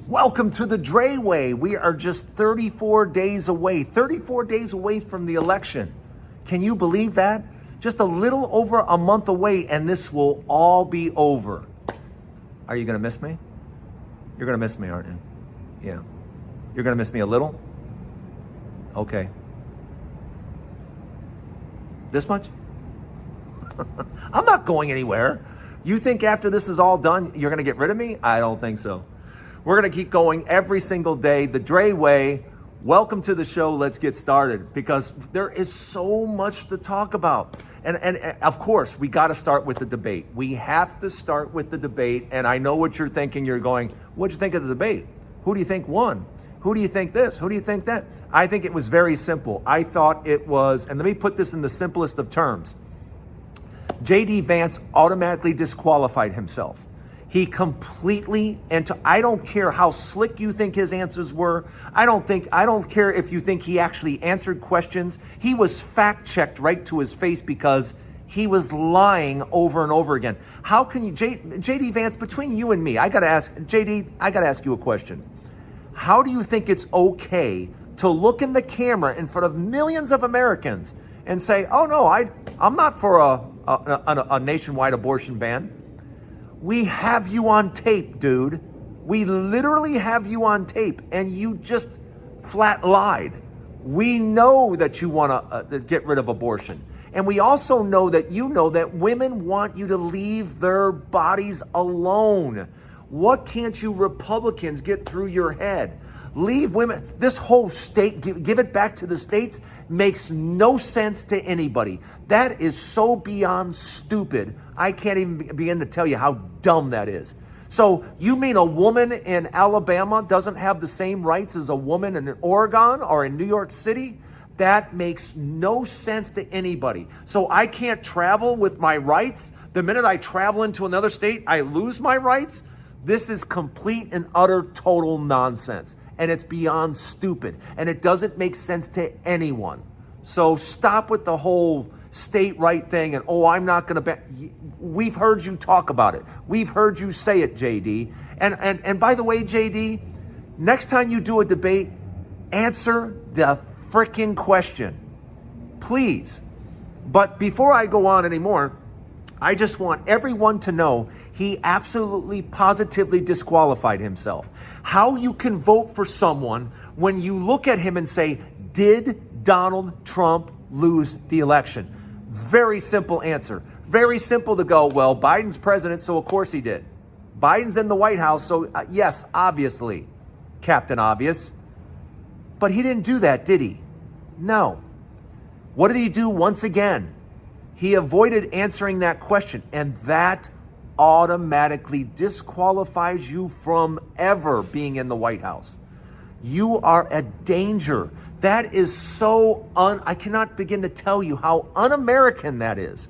Welcome to the Dray Way. We are just 34 days away from the election. Can you believe that? Just a little over a month away, and this will all be over. Are you going to miss me? You're going to miss me, aren't you? Yeah. You're going to miss me a little? Okay. This much? I'm not going anywhere. You think after this is all done, you're going to get rid of me? I don't think so. We're going to keep going every single day. The Dray Way. Welcome to the show. Let's get started because there is so much to talk about. And of course, we got to start with the debate. We have to start with the debate. And I know what you're thinking. You're going, what'd you think of the debate? Who do you think won? Who do you think this? Who do you think that? I think it was very simple. I thought it was, and let me put this in the simplest of terms. JD Vance automatically disqualified himself. He completely, and I don't care how slick you think his answers were. I don't care if you think he actually answered questions. He was fact-checked right to his face because he was lying over and over again. How can you, JD Vance, between you and me, I got to ask you a question. How do you think it's okay to look in the camera in front of millions of Americans and say, oh no, I'm not for a nationwide abortion ban? We have you on tape, dude. We literally have you on tape, and you just flat lied. We know that you want to get rid of abortion. And we also know that you know that women want you to leave their bodies alone. What can't you Republicans get through your head? Leave women, this whole state, give it back to the states, makes no sense to anybody. That is so beyond stupid. I can't even begin to tell you how dumb that is. So you mean a woman in Alabama doesn't have the same rights as a woman in Oregon or in New York City? That makes no sense to anybody. So I can't travel with my rights. The minute I travel into another state, I lose my rights. This is complete and utter total nonsense. And it's beyond stupid. And it doesn't make sense to anyone. So stop with the whole state right thing and, oh, I'm not going to We've heard you talk about it. We've heard you say it, JD. And by the way, JD, next time you do a debate, answer the freaking question. Please. But before I go on anymore, I just want everyone to know he absolutely, positively disqualified himself. How you can vote for someone when you look at him and say, did Donald Trump lose the election? Very simple answer. Very simple to go, well, Biden's president, so of course he did. Biden's in the White House, so yes, obviously, Captain Obvious. But he didn't do that, did he? No. What did he do once again? He avoided answering that question, and that automatically disqualifies you from ever being in the White House. You are a danger. That is so I cannot begin to tell you how un-American that is.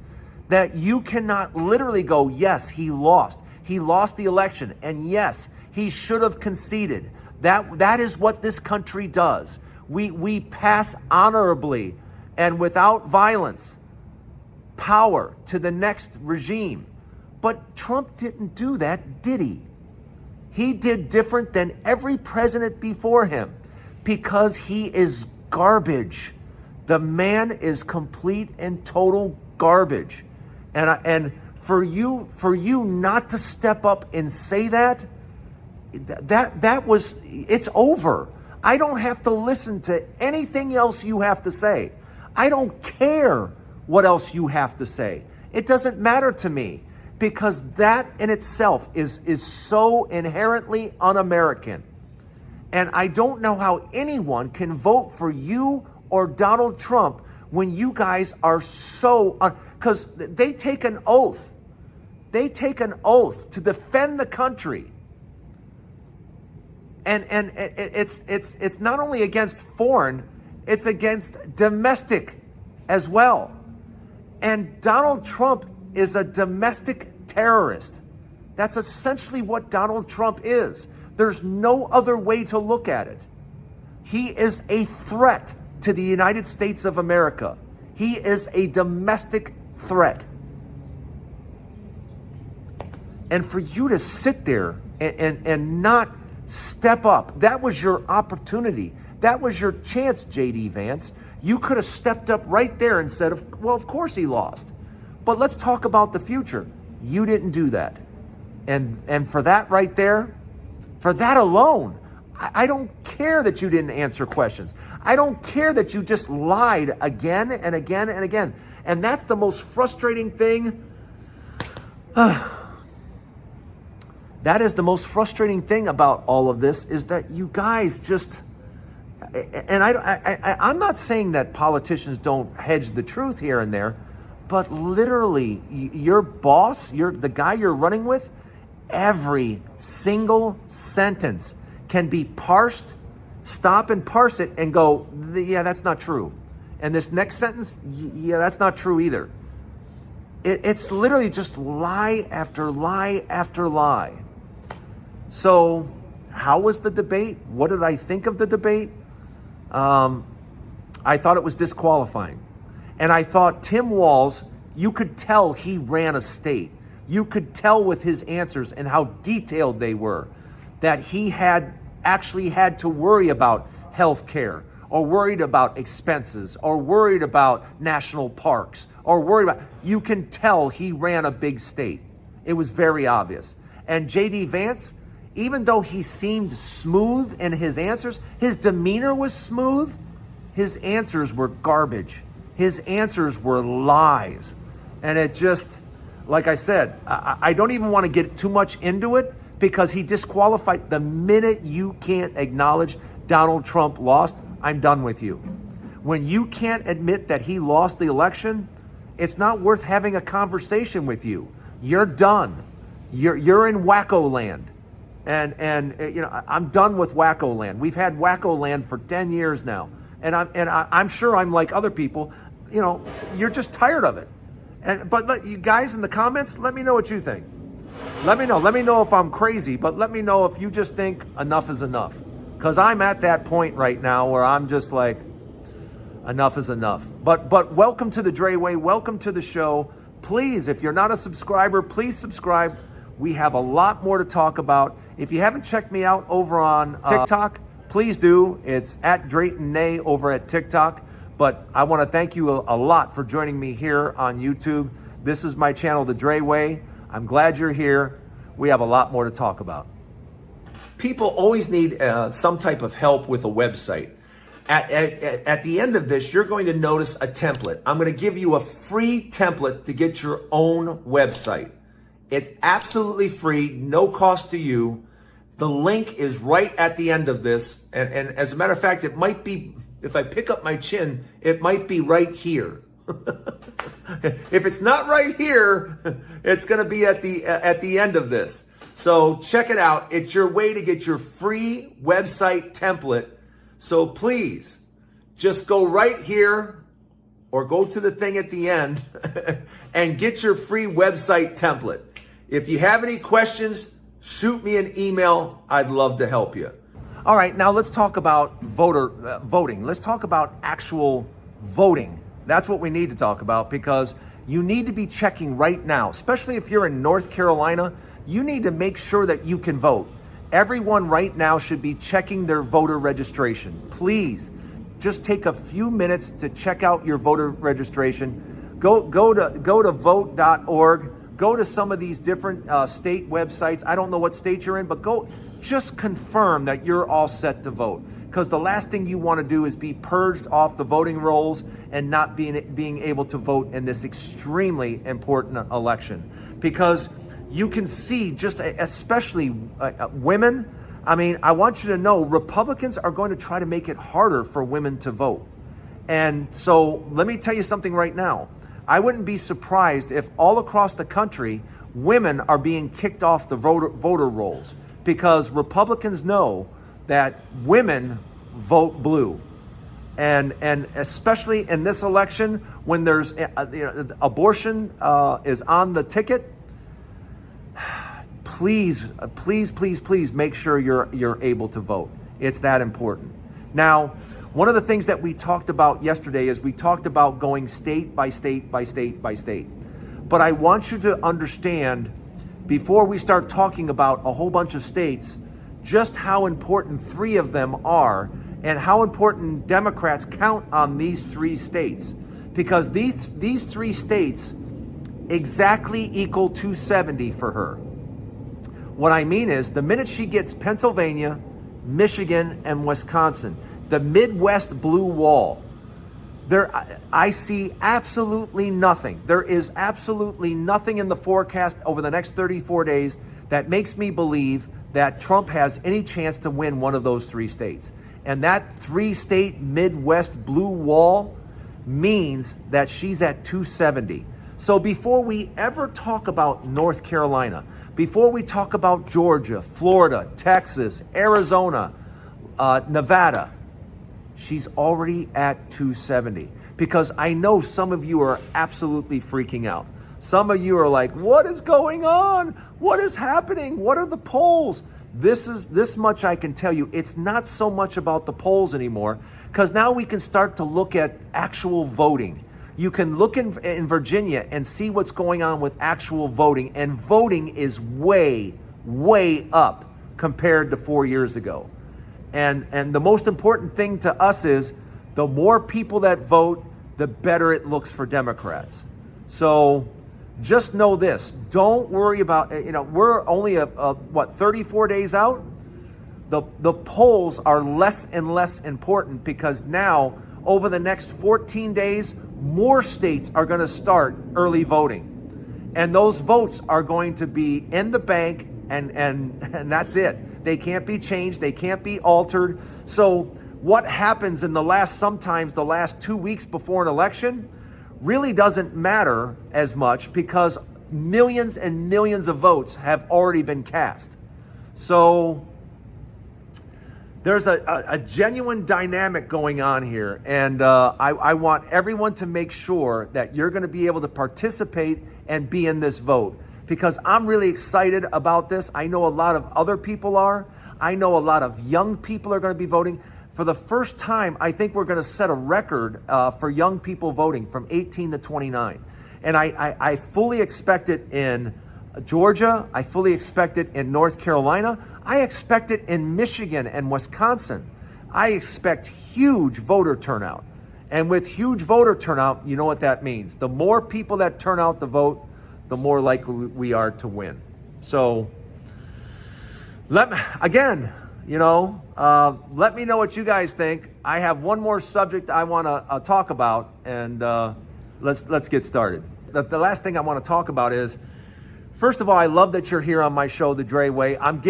That you cannot literally go, yes, he lost. He lost the election. And yes, he should have conceded. That is what this country does. We pass honorably and without violence power to the next regime. But Trump didn't do that, did he? He did different than every president before him because he is garbage. The man is complete and total garbage. And for you not to step up and say that was, it's over. I don't have to listen to anything else you have to say. I don't care what else you have to say. It doesn't matter to me because that in itself is so inherently un-American. And I don't know how anyone can vote for you or Donald Trump when you guys are so, because they take an oath. They take an oath to defend the country. And it's not only against foreign, it's against domestic as well. And Donald Trump is a domestic terrorist. That's essentially what Donald Trump is. There's no other way to look at it. He is a threat to the United States of America. He is a domestic threat. And for you to sit there and not Step up. That was your opportunity. That was your chance, JD Vance. You could have stepped up right there and said, well, of course he lost. But let's talk about the future. You didn't do that. And for that right there, for that alone, I don't care that you didn't answer questions. I don't care that you just lied again and again and again. And that's the most frustrating thing. That is the most frustrating thing about all of this, is that you guys just, and I'm not saying that politicians don't hedge the truth here and there, but literally your boss, the guy you're running with, every single sentence can be parsed, stop and parse it and go, yeah, that's not true. And this next sentence, yeah, that's not true either. It's literally just lie after lie after lie. So how was the debate? What did I think of the debate? I thought it was disqualifying. And I thought Tim Walz, you could tell he ran a state. You could tell with his answers and how detailed they were that he had actually had to worry about health care, or worried about expenses, or worried about national parks, or worried about, you can tell he ran a big state. It was very obvious. And JD Vance, even though he seemed smooth in his answers, his demeanor was smooth, his answers were garbage. His answers were lies. And it just, like I said, I don't even want to get too much into it, because he disqualified. The minute you can't acknowledge Donald Trump lost, I'm done with you. When you can't admit that he lost the election, it's not worth having a conversation with you. You're done. You're in wacko land. And you know, I'm done with wacko land. We've had wacko land for 10 years now. And I'm sure I'm like other people, you know, you're just tired of it. But you guys in the comments, let me know what you think. Let me know if I'm crazy, but let me know if you just think enough is enough. Because I'm at that point right now where I'm just like, enough is enough. But welcome to the Dray Way. Welcome to the show. Please, if you're not a subscriber, please subscribe. We have a lot more to talk about. If you haven't checked me out over on TikTok, please do. It's at Drayton Nay over at TikTok. But I want to thank you a lot for joining me here on YouTube. This is my channel, The Dray Way. I'm glad you're here. We have a lot more to talk about. People always need some type of help with a website. At the end of this, you're going to notice a template. I'm going to give you a free template to get your own website. It's absolutely free, no cost to you. The link is right at the end of this. And as a matter of fact, it might be, if I pick up my chin, it might be right here. If it's not right here, it's going to be at the end of this. So check it out. It's your way to get your free website template. So please just go right here or go to the thing at the end and get your free website template. If you have any questions, shoot me an email. I'd love to help you. All right, now let's talk about voting. Let's talk about actual voting. That's what we need to talk about, because you need to be checking right now, especially if you're in North Carolina. You need to make sure that you can vote. Everyone right now should be checking their voter registration. Please, just take a few minutes to check out your voter registration. Go to vote.org. Go to some of these different state websites. I don't know what state you're in, but go just confirm that you're all set to vote. Because the last thing you want to do is be purged off the voting rolls and not being able to vote in this extremely important election. Because you can see, just especially women, I mean, I want you to know Republicans are going to try to make it harder for women to vote. And so let me tell you something right now. I wouldn't be surprised if all across the country, women are being kicked off the voter rolls, because Republicans know that women vote blue. And especially in this election, when there's abortion is on the ticket, please make sure you're able to vote. It's that important. Now, one of the things that we talked about yesterday is we talked about going state by state by state by state. But I want you to understand, before we start talking about a whole bunch of states, just how important 3 of them are and how important Democrats count on these 3 states. Because these 3 states exactly equal 270 for her. What I mean is, the minute she gets Pennsylvania, Michigan, and Wisconsin, the Midwest blue wall, I see absolutely nothing. There is absolutely nothing in the forecast over the next 34 days that makes me believe that Trump has any chance to win one of those 3 states. And that 3-state Midwest blue wall means that she's at 270. So before we ever talk about North Carolina, before we talk about Georgia, Florida, Texas, Arizona, Nevada, she's already at 270. Because I know some of you are absolutely freaking out. Some of you are like, what is going on? What is happening? What are the polls? This much I can tell you. It's not so much about the polls anymore, because now we can start to look at actual voting. You can look in Virginia and see what's going on with actual voting, and voting is way, way up compared to 4 years ago. And the most important thing to us is the more people that vote, the better it looks for Democrats. So just know this. Don't worry about, we're only 34 days out? The polls are less and less important, because now over the next 14 days, more states are going to start early voting. And those votes are going to be in the bank, and that's it. They can't be changed. They can't be altered. So what happens sometimes the last 2 weeks before an election really doesn't matter as much, because millions and millions of votes have already been cast. So there's a genuine dynamic going on here, and I want everyone to make sure that you're going to be able to participate and be in this vote, because I'm really excited about this. I know a lot of other people are. I know a lot of young people are going to be voting. For the first time, I think we're going to set a record for young people voting from 18 to 29. And I fully expect it in Georgia. I fully expect it in North Carolina. I expect it in Michigan and Wisconsin. I expect huge voter turnout. And with huge voter turnout, you know what that means. The more people that turn out to vote, the more likely we are to win. So, let me know what you guys think. I have one more subject I want to talk about, and let's get started. The last thing I want to talk about is, first of all, I love that you're here on my show, The Dray Way. I'm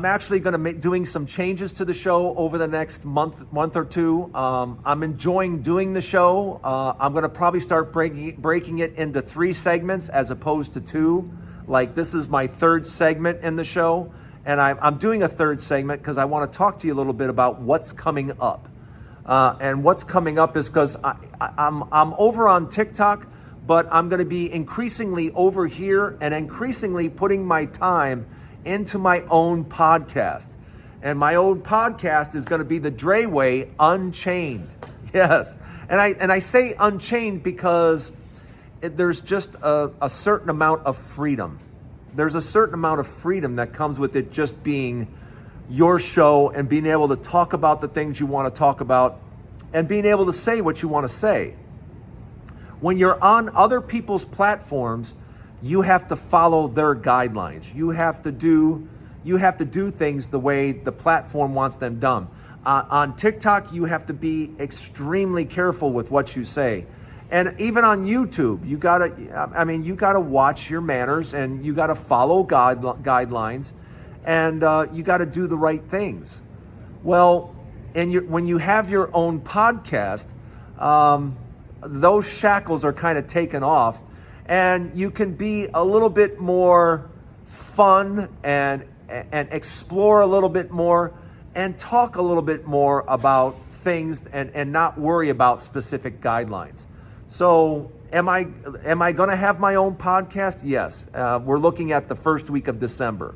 actually going to be doing some changes to the show over the next month or two. I'm enjoying doing the show. I'm going to probably start breaking it into 3 segments as opposed to 2. Like, this is my 3rd segment in the show. And I'm doing a 3rd segment because I want to talk to you a little bit about what's coming up. And what's coming up is because I'm over on TikTok, but I'm going to be increasingly over here and increasingly putting my time into my own podcast. And my own podcast is going to be The Dray Way Unchained. Yes. And I say unchained because there's just a certain amount of freedom. There's a certain amount of freedom that comes with it just being your show and being able to talk about the things you want to talk about and being able to say what you want to say. When you're on other people's platforms, you have to follow their guidelines. You have to do things the way the platform wants them done. On TikTok, you have to be extremely careful with what you say. And even on YouTube, you gotta watch your manners, and you gotta follow guidelines, and you gotta do the right things. Well, when you have your own podcast, those shackles are kind of taken off, and you can be a little bit more fun and explore a little bit more and talk a little bit more about things and not worry about specific guidelines. So am I going to have my own podcast? Yes. We're looking at the first week of December.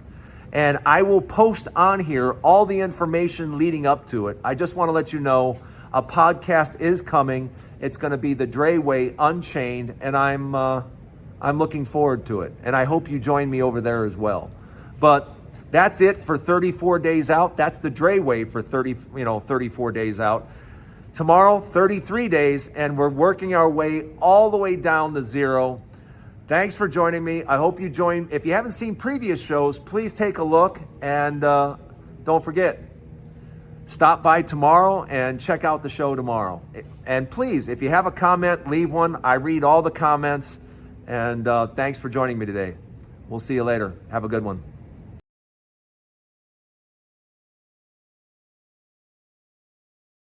And I will post on here all the information leading up to it. I just want to let you know a podcast is coming. It's going to be The Dray Way Unchained, and I'm looking forward to it. And I hope you join me over there as well. But That's it for 34 days out. That's the Dray Way for 34 days out. Tomorrow, 33 days, and we're working our way all the way down to 0. Thanks for joining me. I hope you join. If you haven't seen previous shows, please take a look, and don't forget, stop by tomorrow and check out the show tomorrow. And please, if you have a comment, leave one. I read all the comments, and thanks for joining me today. We'll see you later. Have a good one.